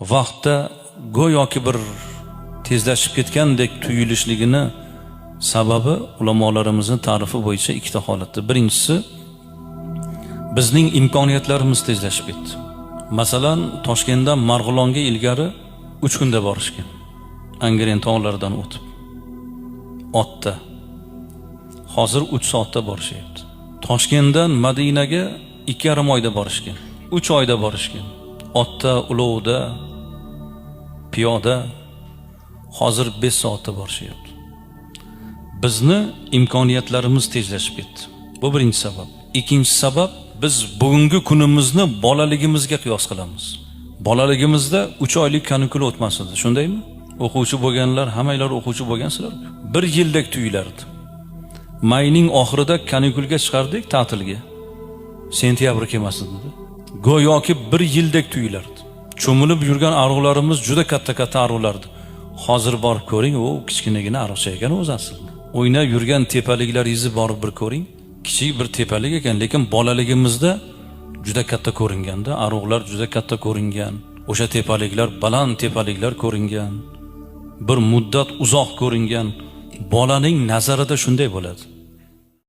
vaqtda go'yoki bir tezlashib ketgandek tuyulishligini sababi ulamolarimizning ta'rifi bo'yicha ikkita holatda. Birinchisi, bizning imkoniyatlarimiz tezlashib ketdi. Masalan, Toshkentdan Marg'ilonga ilgari 3 kunda borishgan. Angren tog'laridan o'tib. Otda. Hozir 3 soatda borishyapti. Toshkentdan Madinaga 2,5 oyda borishgan. 3 oyda borishgan. Otda, ulovda, piyoda hozir 5 soatda borishyapti. Bizni imkoniyatlarimiz tezlashib ketdi. Bu birinchi sabab. Ikkinchi sabab, biz bugungi kunimizni bolaligimizga qiyos qilamiz. Bolaligimizda 3 oylik kanikul o'tmasdi, shundaymi? O'quvchi bo'lganlar, hammanglar o'quvchi bo'lgansizlar. 1 yildek tuyulardi. Mayning oxirida kanikulga chiqardik ta'tilga. Sentyabr kelmasdi. Go'yoki 1 yildek tuyulardi. Cho'milib yurgan arg'ularimiz juda katta-katta arg'ulardi. Hozir borib ko'ring, u kichkinagina ariqcha ekan o'zi aslida. O'ynab yurgan tepaliklaringizni borib bir ko'ring. Kichik bir tepalik ekan, lekin bolaligimizda juda katta ko'ringanda, arg'ular juda katta ko'ringan. O'sha tepaliklar, baland tepaliklar ko'ringan. Bir muddat uzoq ko'ringan. Bolaning nazarida shunday bo'ladi.